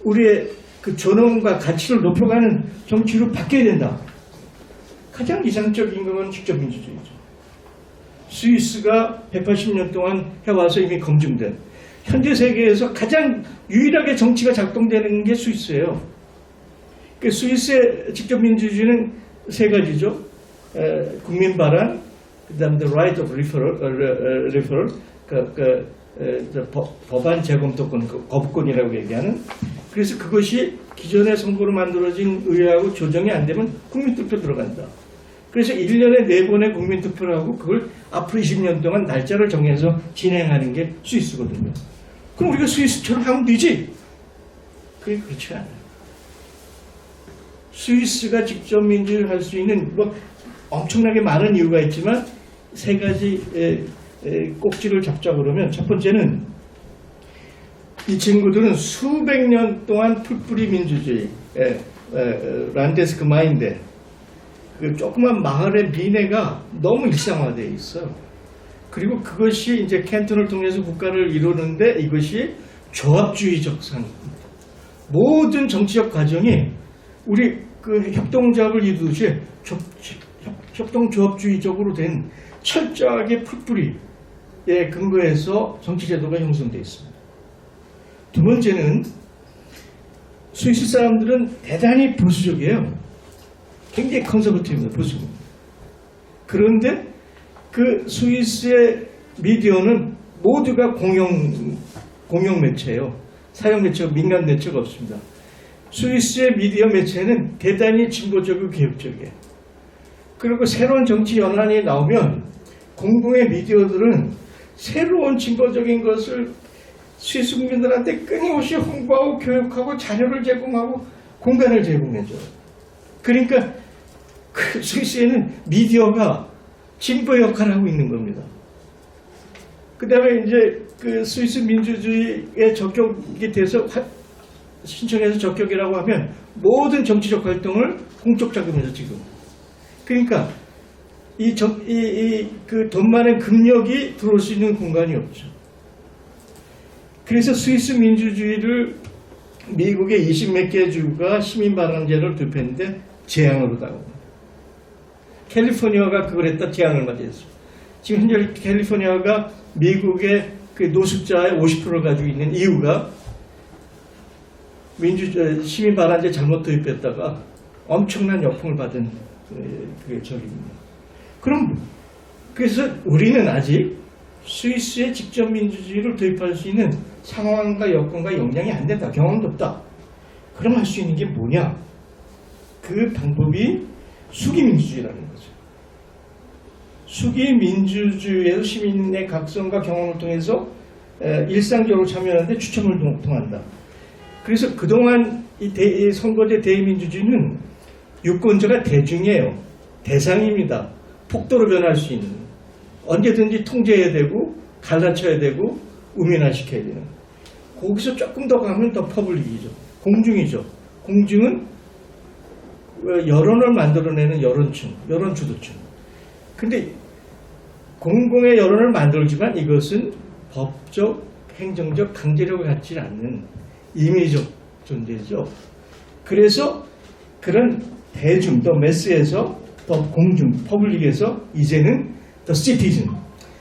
우리의 그 존엄과 가치를 높여가는 정치로 바뀌어야 된다. 가장 이상적인 건 직접민주주의죠. 스위스가 180년 동안 해와서 이미 검증된 현재 세계에서 가장 유일하게 정치가 작동되는 게 스위스예요. 그 스위스의 직접민주주의는 세 가지죠. 국민 발언, 그다음에 the right of referral, 법안 재검토권, 거부권이라고 얘기하는. 그래서 그것이 기존의 선거로 만들어진 의회하고 조정이 안 되면 국민투표 들어간다. 그래서 1년에 4번의 국민투표를 하고 그걸 앞으로 20년 동안 날짜를 정해서 진행하는 게 스위스거든요. 그럼 우리가 스위스처럼 하면 되지? 그게 그렇지 않아요. 스위스가 직접 민주를 할 수 있는 뭐 엄청나게 많은 이유가 있지만 세 가지 꼭지를 잡자 그러면 첫 번째는 이 친구들은 수백 년 동안 풀뿌리 민주주의, 란데스크 마인드, 그 조그만 마을의 미래가 너무 일상화되어 있어요. 그리고 그것이 이제 캔턴을 통해서 국가를 이루는데 이것이 조합주의적 상입니다. 모든 정치적 과정이 우리 그 협동조합을 이루듯이 협동조합주의적으로 된 철저하게 풀뿌리에 근거해서 정치제도가 형성되어 있습니다. 두 번째는 스위스 사람들은 대단히 보수적이에요. 굉장히 컨서버티브입니다. 보수입니다. 그런데 그 스위스의 미디어는 모두가 공영 매체예요. 사용 매체가 민간 매체가 없습니다. 스위스의 미디어 매체는 대단히 진보적이고 개혁적이에요. 그리고 새로운 정치 연안이 나오면 공공의 미디어들은 새로운 진보적인 것을 스위스 국민들한테 끊임없이 홍보하고 교육하고 자료를 제공하고 공간을 제공해줘요. 그러니까 그 스위스에는 미디어가 진보 역할을 하고 있는 겁니다. 그 다음에 이제 그 스위스 민주주의에 적격이 돼서 신청해서 적격이라고 하면 모든 정치적 활동을 공적 자금에서 지금. 그러니까 그 돈 많은 금력이 들어올 수 있는 공간이 없죠. 그래서 스위스 민주주의를 미국의 20몇 개 주가 시민반환제를 도입했는데 재앙으로 다가옵니다. 캘리포니아가 그걸 했다 재앙을 맞이했어요. 지금 현재 캘리포니아가 미국의 그 노숙자의 50%를 가지고 있는 이유가 시민반환제 잘못 도입했다가 엄청난 역풍을 받은 그 적입니다. 그래서 우리는 아직 스위스의 직접 민주주의를 도입할 수 있는 상황과 여건과 역량이 안 된다. 경험도 없다. 그럼 할 수 있는 게 뭐냐? 그 방법이 수기민주주의라는 거죠. 수기민주주의에서 시민의 각성과 경험을 통해서 일상적으로 참여하는데 추첨을 통한다. 그래서 그동안 이 선거제 대의민주주의는 유권자가 대중이에요. 대상입니다. 폭도로 변할 수 있는. 언제든지 통제해야 되고 갈라쳐야 되고 우민화시켜야 되는. 거기서 조금 더 가면 더 퍼블릭이죠. 공중이죠. 공중은 여론을 만들어내는 여론층, 여론주도층. 근데 공공의 여론을 만들지만 이것은 법적, 행정적 강제력을 갖지 않는 임의적 존재죠. 그래서 그런 대중, 더 매스에서 더 공중, 퍼블릭에서 이제는 더 시티즌,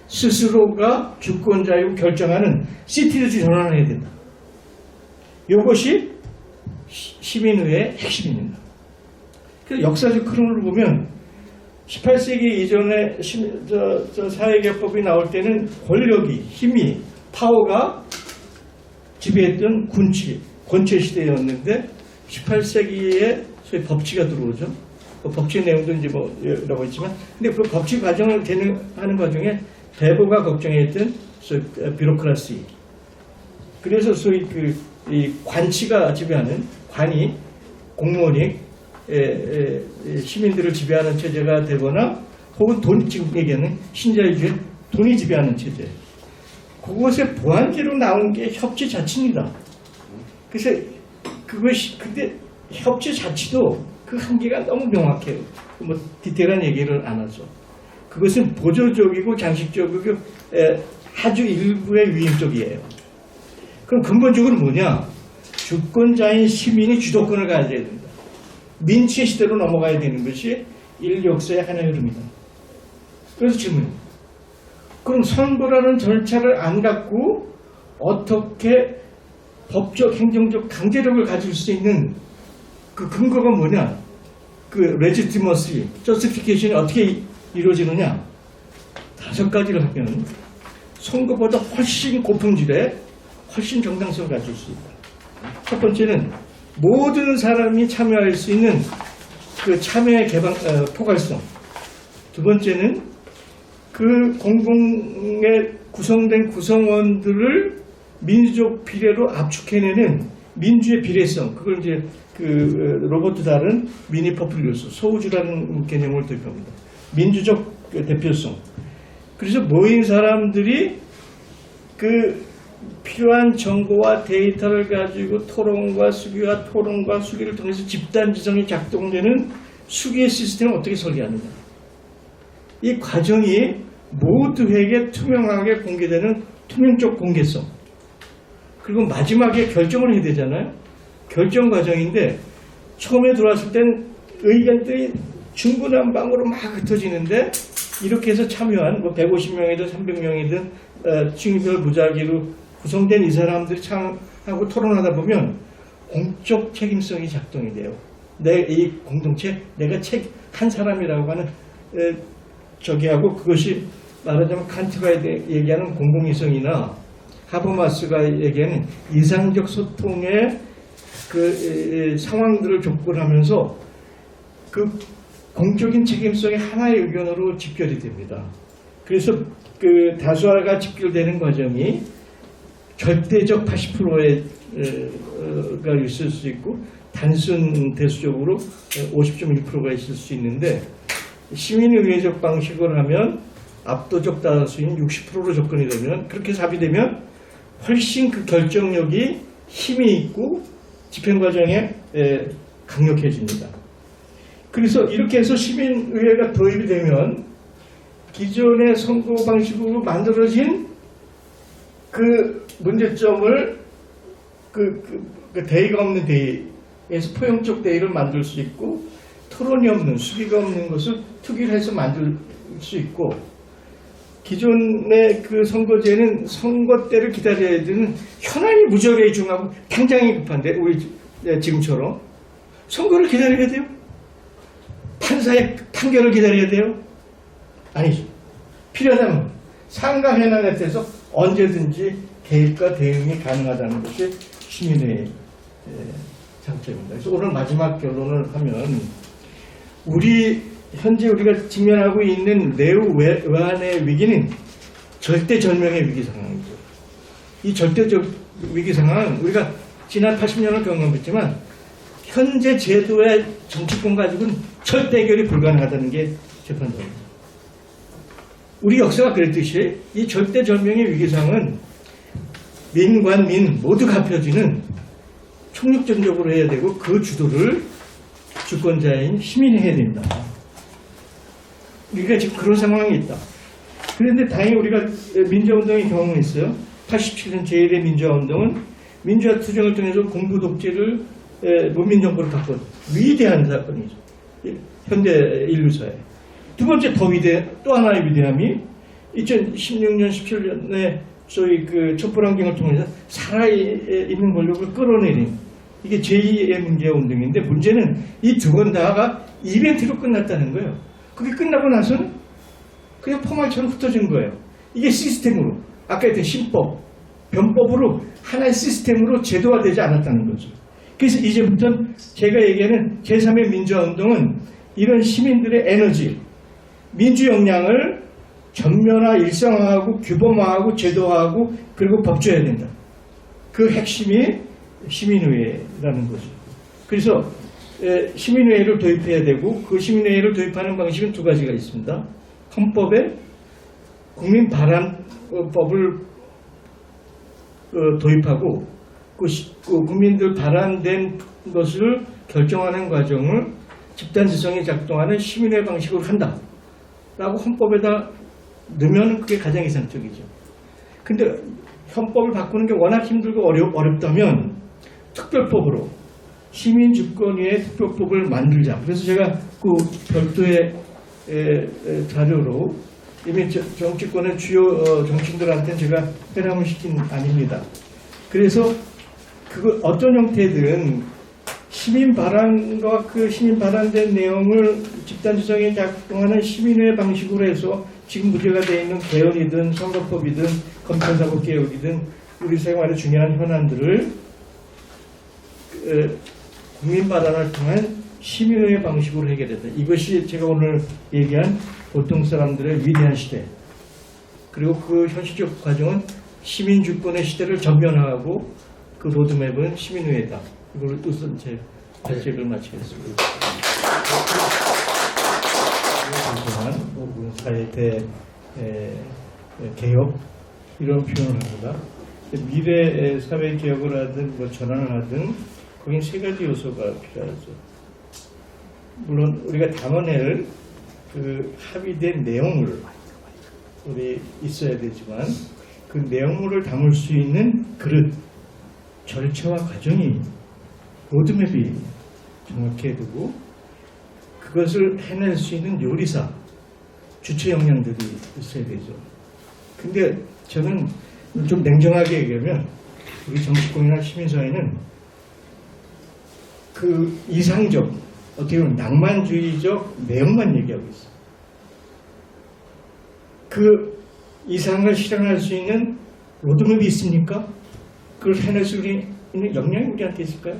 스스로가 주권자이고 결정하는 시티즌이 전환해야 된다. 이것이 시민의회의 핵심입니다. 그래서 역사적 흐름을 보면 18세기 이전에 사회개혁법이 나올 때는 권력이, 힘이, 파워가 지배했던 권체 시대였는데 18세기에 소위 법치가 들어오죠. 그 법치 내용도 이제 뭐라고 했지만, 근데 그 법치 과정을 하는 과정에 대부가 걱정했던 비로크라시. 그래서 소위 이 관치가 지배하는 관이 공무원이 시민들을 지배하는 체제가 되거나 혹은 지금 얘기하는 신자유주의 돈이 지배하는 체제. 그것의 보완제로 나온 게 협치자치입니다. 그래서 근데 협치자치도 그 한계가 너무 명확해요. 뭐 디테일한 얘기를 안 하죠. 그것은 보조적이고 장식적이고 아주 일부의 위임적이에요. 그럼 근본적으로 뭐냐? 주권자인 시민이 주도권을 가져야 된다. 민치의 시대로 넘어가야 되는 것이 인류 역사의 하나의 흐름이다. 그래서 질문입니다. 그럼 선거라는 절차를 안 갖고 어떻게 법적, 행정적 강제력을 가질 수 있는 그 근거가 뭐냐? 그 레지티머시, 저스티피케이션이 어떻게 이루어지느냐? 5가지를 하면 선거보다 훨씬 고품질에 훨씬 정당성을 가질 수 있다. 첫 번째는 모든 사람이 참여할 수 있는 그 참여의 포괄성. 두 번째는 그 공공에 구성된 구성원들을 민주적 비례로 압축해내는 민주의 비례성. 그걸 이제 그 로버트 달은 미니 퍼퓰리스, 소우주라는 개념을 도입합니다. 민주적 대표성. 그래서 모인 사람들이 그 필요한 정보와 데이터를 가지고 토론과 수기를 통해서 집단 지성이 작동되는 수기의 시스템을 어떻게 설계하느냐. 이 과정이 모두에게 투명하게 공개되는 투명적 공개성. 그리고 마지막에 결정을 해야 되잖아요. 결정 과정인데 처음에 들어왔을 땐 의견들이 중구난방으로 막 흩어지는데 이렇게 해서 참여한 뭐 150명이든 300명이든 층별 무작위로 구성된 이 사람들이 참하고 토론하다 보면 공적 책임성이 작동이 돼요. 이 공동체, 내가 한 사람이라고 하는 저기하고 그것이 말하자면 칸트가 얘기하는 공공이성이나 하버마스가 얘기하는 이상적 소통의 그 상황들을 접근하면서 그 공적인 책임성의 하나의 의견으로 집결이 됩니다. 그래서 그 다수화가 집결되는 과정이 절대적 80%가 있을 수 있고 단순 대수적으로 50.1%가 있을 수 있는데 시민의회적 방식을 하면 압도적 다수인 60%로 접근이 되면 그렇게 합의되면 훨씬 그 결정력이 힘이 있고 집행 과정에 강력해집니다. 그래서 이렇게 해서 시민의회가 도입이 되면 기존의 선거 방식으로 만들어진 그 문제점을 대의가 없는 대의에서 포용적 대의를 만들 수 있고 토론이 없는 수비가 없는 것을 투기를 해서 만들 수 있고 기존의 그 선거제는 선거 때를 기다려야 되는 현안이 무지하게 중요하고 당장이 급한데 우리 지금처럼 선거를 기다려야 돼요? 판사의 판결을 기다려야 돼요? 아니죠. 필요하다면 상가 현안에 대해서 언제든지 개입과 대응이 가능하다는 것이 시민의 장점입니다. 그래서 오늘 마지막 결론을 하면 현재 우리가 직면하고 있는 내후 외환의 위기는 절대절명의 위기 상황이죠. 이 절대적 위기 상황은 우리가 지난 80년을 경험했지만 현재 제도의 정치권 가지고는 절대 해결이 불가능하다는 게 제 판단입니다. 우리 역사가 그랬듯이 이 절대절명의 위기상은 민관민 모두가 펴지는 총력전적으로 해야 되고 그 주도를 주권자인 시민이 해야 된다. 우리가 지금 그런 상황이 있다. 그런데 다행히 우리가 민주화운동의 경험했어요. 87년 제1의 민주화운동은 민주화 투쟁을 통해서 공부 독재를 문민정부를 바꾼 위대한 사건이죠. 현대 인류사에. 두 번째 또 하나의 위대함이 2016년, 17년에 소위 그 촛불항쟁을 통해서 살아있는 권력을 끌어내린 이게 제2의 민주화운동인데 문제는 이 두 건 다가 이벤트로 끝났다는 거예요. 그게 끝나고 나서는 그냥 포말처럼 흩어진 거예요. 이게 시스템으로 아까 했던 신법, 변법으로 하나의 시스템으로 제도화되지 않았다는 거죠. 그래서 이제부터는 제가 얘기하는 제3의 민주화운동은 이런 시민들의 에너지, 민주 역량을 전면화, 일상화하고 규범화하고 제도화하고 그리고 법조해야 된다. 그 핵심이 시민의회라는 거죠. 그래서 시민의회를 도입해야 되고 그 시민의회를 도입하는 방식은 두 가지가 있습니다. 헌법에 국민 발안법을 도입하고 그 국민들 발안된 것을 결정하는 과정을 집단지성이 작동하는 시민의 방식으로 한다라고 헌법에다 넣으면 그게 가장 이상적이죠. 근데 헌법을 바꾸는 게 워낙 힘들고 어렵다면 특별법으로 시민주권위의 특별법을 만들자. 그래서 제가 그 별도의 자료로 이미 정치권의 주요 정치인들한테는 제가 회람을 시킨 아닙니다. 그래서 그거 어떤 형태든 시민 발안과 그 시민 발안된 내용을 집단지성에 작동하는 시민의 방식으로 해서 지금 문제가 되어 있는 개헌이든 선거법이든 검찰사법 개혁이든 우리 생활의 중요한 현안들을 국민 발안을 통한 시민의 방식으로 해결했다. 이것이 제가 오늘 얘기한 보통 사람들의 위대한 시대. 그리고 그 현실적 과정은 시민주권의 시대를 전면화하고 그 로드맵은 시민의회다. 이걸 우선 제 발제를 마치겠습니다. 그동안 사회 개혁 이런 표현을 합니다. 미래 사회 개혁을 하든 뭐 전환을 하든 거긴 세 가지 요소가 필요하죠. 물론 우리가 담아낼 그 합의된 내용을 우리 있어야 되지만 그 내용물을 담을 수 있는 그릇, 절차와 과정이 로드맵이 정확해야 되고 그것을 해낼 수 있는 요리사, 주체 역량들이 있어야 되죠. 근데 저는 좀 냉정하게 얘기하면 우리 정치권이나 시민사회는 그 이상적, 어떻게 보면 낭만주의적 내용만 얘기하고 있어요. 그 이상을 실현할 수 있는 로드맵이 있습니까? 그걸 해낼 수 있는 역량이 우리한테 있을까요?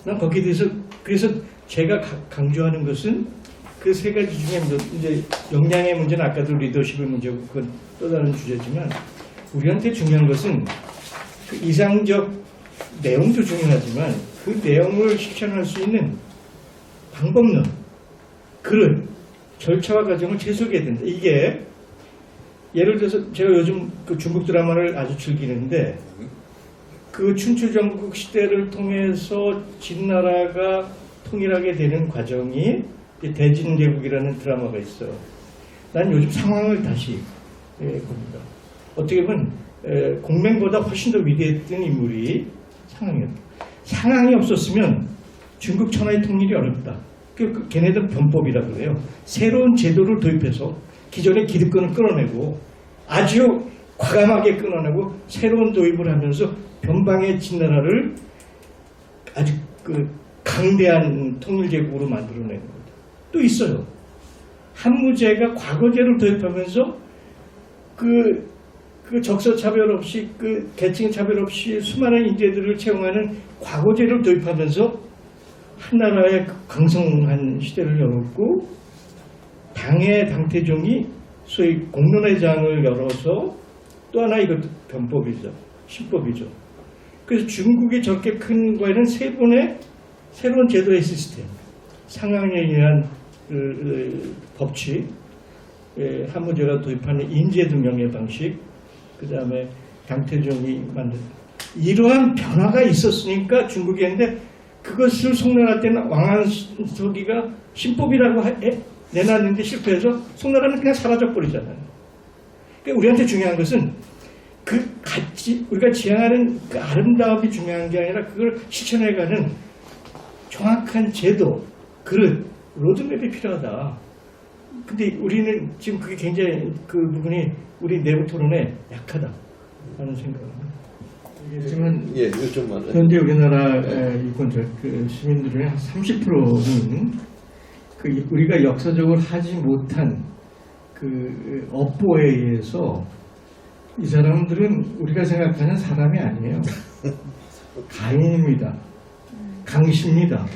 난 거기에 대해서 그래서 제가 강조하는 것은 그 세 가지 중에 이제 역량의 문제는 아까도 리더십의 문제고 그건 또 다른 주제지만 우리한테 중요한 것은 그 이상적 내용도 중요하지만 그 내용을 실천할 수 있는 방법론, 그릇, 절차와 과정을 재소개해야 된다. 이게 예를 들어서 제가 요즘 그 중국 드라마를 아주 즐기는데 그 춘추전국 시대를 통해서 진나라가 통일하게 되는 과정이 대진제국이라는 드라마가 있어. 난 요즘 상황을 다시 봅니다. 어떻게 보면 공맹보다 훨씬 더 위대했던 인물이 상황이었다. 상황이 없었으면 중국 천하의 통일이 어렵다. 걔네들 변법이라고 그래요. 새로운 제도를 도입해서 기존의 기득권을 끌어내고 아주 과감하게 끊어내고 새로운 도입을 하면서 변방의 진나라를 아주 그 강대한 통일제국으로 만들어내는 겁니다. 또 있어요. 한무제가 과거제를 도입하면서 그 적서차별 없이 그 계층차별 없이 수많은 인재들을 채용하는 과거제를 도입하면서 한나라의 강성한 시대를 열었고 당의 당태종이 소위 공론회장을 열어서 또 하나 이것도 변법이죠. 신법이죠. 그래서 중국이 저렇게 큰 거에는 세 번의 새로운 제도의 시스템, 상황에 의한 법칙, 한무제가 도입하는 인재도 명예 방식, 그 다음에 당태종이 만든 이러한 변화가 있었으니까 중국이 했는데 그것을 송나라 때는 왕한석이가 신법이라고 내놨는데 실패해서 송나라는 그냥 사라져버리잖아요. 그러니까 우리한테 중요한 것은 우리가 지향하는 그 아름다움이 중요한 게 아니라 그걸 실천해가는 정확한 제도, 그릇, 로드맵이 필요하다. 근데 우리는 지금 그게 굉장히 그 부분이 우리 내부 토론에 약하다 하는 생각입니다. 지금 현재 우리나라 유권자 시민들 중에 한 30%는 우리가 역사적으로 하지 못한 그 업보에 의해서 이 사람들은 우리가 생각하는 사람이 아니에요. 가인입니다. 강시입니다.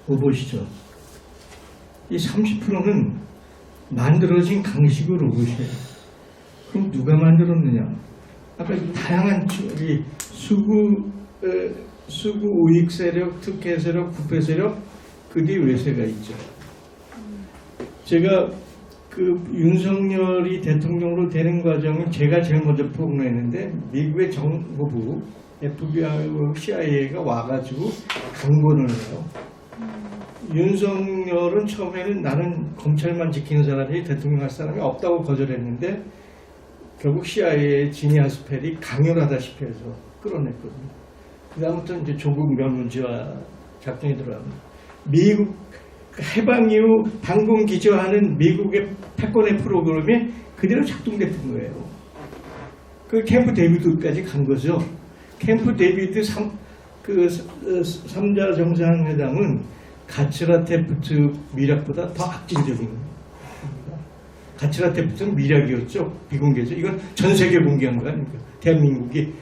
보시죠. 이 30%는 만들어진 강식 로봇이에요. 그럼 누가 만들었느냐? 아까 다양한 수구 우익 세력, 특혜 세력, 부패 세력, 그 뒤에 외세가 있죠. 제가 그 윤석열이 대통령으로 되는 과정을 제가 제일 먼저 폭로했는데 미국의 정보부 FBI와 CIA가 와가지고 강권을 해요. 윤석열은 처음에는 나는 검찰만 지키는 사람이 대통령 할 사람이 없다고 거절했는데 결국 CIA의 지니 하스펠이 강요하다시피 해서 끌어냈거든요. 그 다음부터 이제 조국 면문지와 작동이 들어갑니다. 미국 해방 이후 반공 기저하는 미국의 패권의 프로그램이 그대로 작동됐던 거예요. 그 캠프 데이비드까지 간 거죠. 캠프 데이비드 3자 정상회담은 가츠라테프트 미락보다 더 악질적인 겁니다. 가츠라테프트는 미락이었죠. 비공개죠. 이건 전 세계 공개한 거 아닙니까? 대한민국이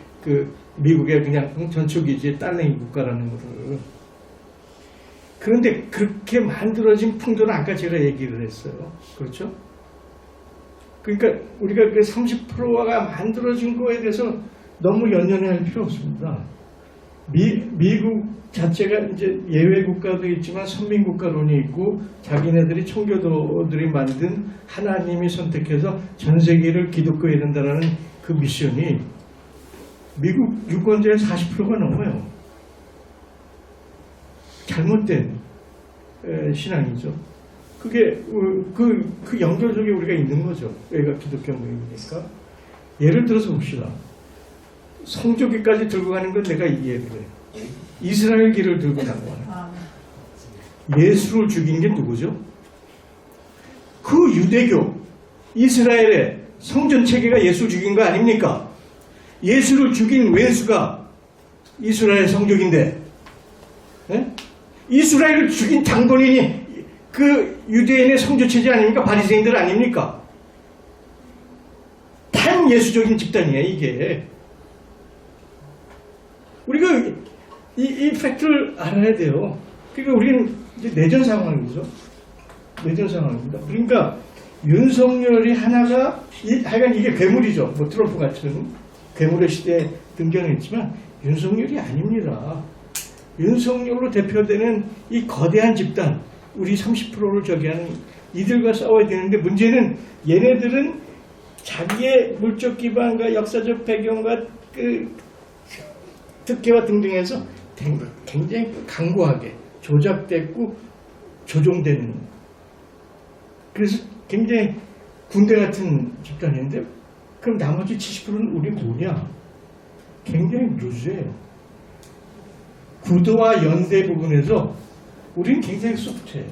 미국의 그냥 전초기지의 딸내미 국가라는 거를. 그런데 그렇게 만들어진 풍조는 아까 제가 얘기를 했어요. 그렇죠? 그러니까 우리가 그 30%가 만들어진 거에 대해서 너무 연연해할 필요 없습니다. 미국 자체가 이제 예외 국가도 있지만 선민 국가론이 있고 자기네들이 청교도들이 만든 하나님이 선택해서 전 세계를 기독교에 이른다라는 그 미션이 미국 유권자의 40%가 넘어요. 잘못된 신앙이죠. 그게 그 연결 속에 우리가 있는 거죠. 여기가 기독교 모임이니까. 예를 들어서 봅시다. 성조기까지 들고 가는 건 내가 이해를 해요. 이스라엘 길을 들고 나가요. 예수를 죽인 게 누구죠? 그 유대교, 이스라엘의 성전 체계가 예수를 죽인 거 아닙니까? 예수를 죽인 원수가 이스라엘 성족인데, 네? 이스라엘을 죽인 장본인이 그 유대인의 성조체제 아닙니까? 바리새인들 아닙니까? 반예수적인 집단이에요, 이게. 우리가 이 팩트를 알아야 돼요. 그러니까 우리는 이제 내전 상황이죠. 내전 상황입니다. 그러니까 윤석열이 하나가, 하여간 이게 괴물이죠. 뭐 트럼프 같은 괴물의 시대에 등장했지만 윤석열이 아닙니다. 윤석열로 대표되는 이 거대한 집단, 우리 30%를 저기하는 이들과 싸워야 되는데, 문제는 얘네들은 자기의 물적 기반과 역사적 배경과 그 특혜와 등등해서 굉장히 강고하게 조작됐고 조종되는, 그래서 굉장히 군대 같은 집단인데, 그럼 나머지 70%는 우리 뭐냐? 굉장히 루즈해요. 구도와 연대 부분에서 우리는 굉장히 소프트해요.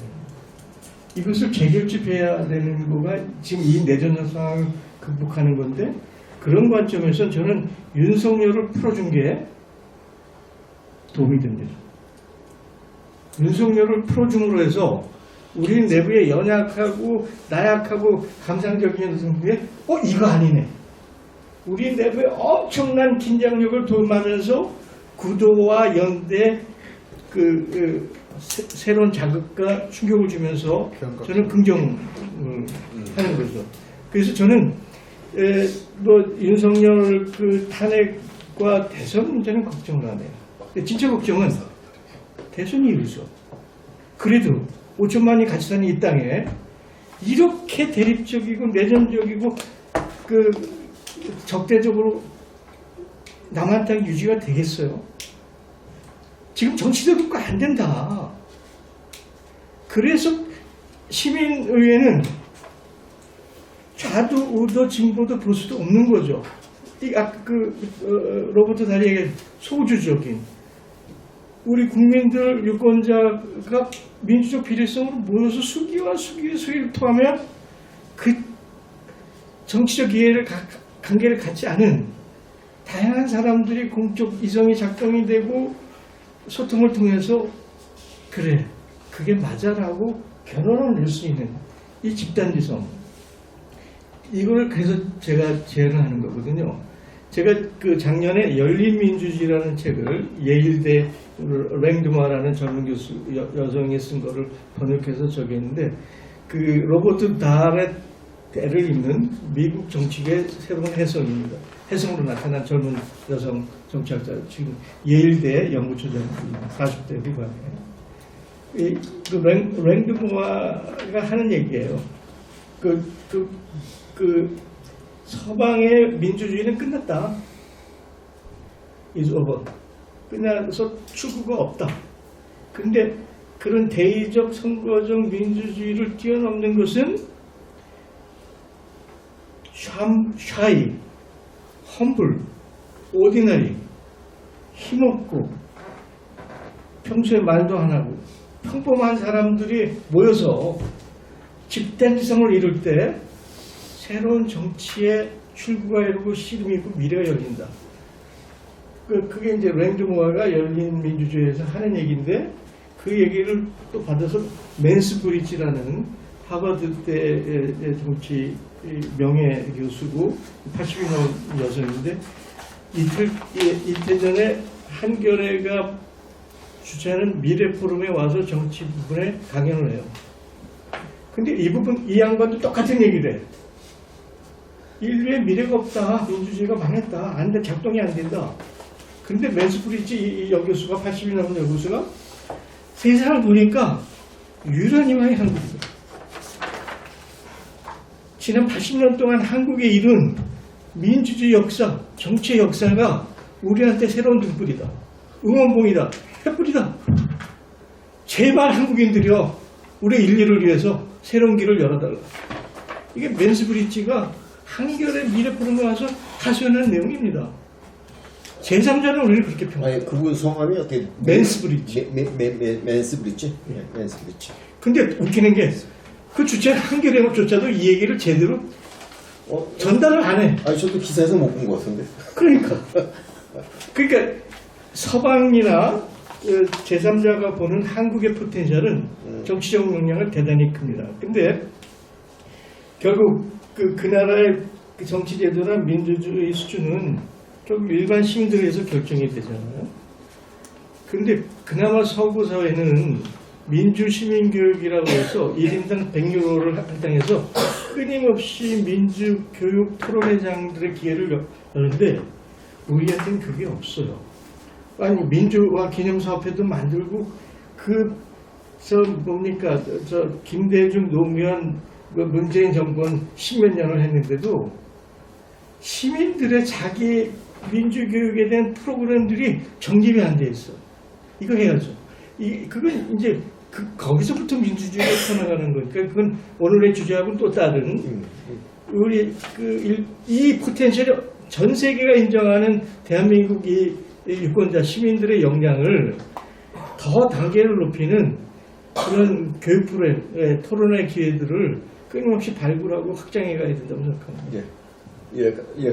이것을 재결집해야 되는 거가 지금 이 내전 상황을 극복하는 건데, 그런 관점에서 저는 윤석열을 풀어준 게 도움이 됩니다. 윤석열을 풀어줌으로 해서 우리 내부에 연약하고 나약하고 감상적인 연성들에 이거 아니네. 우리 내부에 엄청난 긴장력을 도움하면서 구도와 연대 새로운 자극과 충격을 주면서 저는 긍정을 하는 거죠. 그래서 저는 뭐 윤석열 그 탄핵과 대선 문제는 걱정을 안 해요. 진짜 걱정은 대선이 이루죠. 그래도 5천만이 같이 사는 이 땅에 이렇게 대립적이고 내전적이고 그 적대적으로 남한 땅이 유지가 되겠어요? 지금 정치적으로 안 된다. 그래서 시민의회는 좌도 우도 진보도 보수도 없는 거죠. 로버트 다리에게 소주적인 우리 국민들 유권자가 민주적 비례성으로 모여서 수기를 통하면 그 정치적 이해를 관계를 갖지 않은 다양한 사람들이 공적 이성이 작동이 되고 소통을 통해서 그래 그게 맞아라고 결론을 낼 수 있는 이 집단지성, 이걸 그래서 제가 제안을 하는 거거든요. 제가 그 작년에 열린민주주의라는 책을 예일대 랭드마라는 전문 교수 여성이 쓴 거를 번역해서 저기 했는데, 그 로버트 다렛을 읽는 미국 정치계의 새로운 해성입니다. 해성으로 나타난 젊은 여성 정치학자, 지금 예일대 연구소장 40대 후반에. 그 랭드모아가 하는 얘기예요. 서방의 민주주의는 끝났다. is over. 끝나서 추구가 없다. 근데 그런 대의적 선거적 민주주의를 뛰어넘는 것은 샤이, 험블, 오디너리, 힘없고 평소에 말도 안 하고 평범한 사람들이 모여서 집단지성을 이룰 때 새로운 정치의 출구가 열리고 씨름이 있고 미래가 열린다. 그게 이제 랭드모아가 열린 민주주의에서 하는 얘기인데, 그 얘기를 또 받아서 맨스브리지라는 하버드 때의 정치 명예 교수고 80이 넘은 여성인데, 이틀 전에 한겨레가 주최하는 미래 포럼에 와서 정치 부분에 강연을 해요. 근데 이 양반도 똑같은 얘기를 해. 인류의 미래가 없다. 민주주의가 망했다. 안 돼. 작동이 안 된다. 근데 맨스브리지 이 여교수가 80이 넘은 여교수가 세상을 보니까 유라니와의 한국이다. 지난 80년 동안 한국에 이룬 민주주의 역사, 정치의 역사가 우리한테 새로운 등불이다. 응원봉이다. 횃불이다. 제발 한국인들이여, 우리 인류를 위해서 새로운 길을 열어달라. 이게 맨스브리지가 한겨레 미래 포럼에 와서 하소연하는 내용입니다. 제3자는 우리를 그렇게 평가해요. 아니, 그분 성함이 어떻게? 맨스브리지. 맨스브리지? 네, 맨스브리지. 근데 웃기는 게 그 주최한 한겨레조차도 이 얘기를 제대로 전달을 안 해. 아니, 저도 기사에서 못 본 것 같은데. 그러니까 서방이나 제3자가 보는 한국의 포텐셜은 정치적 역량은 대단히 큽니다. 근데 결국 그 나라의 그 정치 제도나 민주주의 수준은 좀 일반 시민들에서 결정이 되잖아요. 근데 그나마 서구 사회는 민주시민교육이라고 해서 1인당 100유로를 할당해서 끊임없이 민주교육 토론회장들의 기회를 여는데 우리한테는 그게 없어요. 아니 민주화 기념사업회도 만들고 저 김대중 노무현 문재인 정권 10몇 년을 했는데도 시민들의 자기 민주교육에 대한 프로그램들이 정립이 안 돼 있어. 이거 해야죠. 그건 이제 거기서부터 민주주의가 터나가는 거니까 그건 오늘의 주제하고는 또 다른 우리 이 포텐셜이 전 세계가 인정하는 대한민국 이 유권자 시민들의 역량을 더 단계를 높이는 그런 교육 프로그램, 토론의 기회들을 끊임없이 발굴하고 확장해 가야 된다고 생각합니다. 예,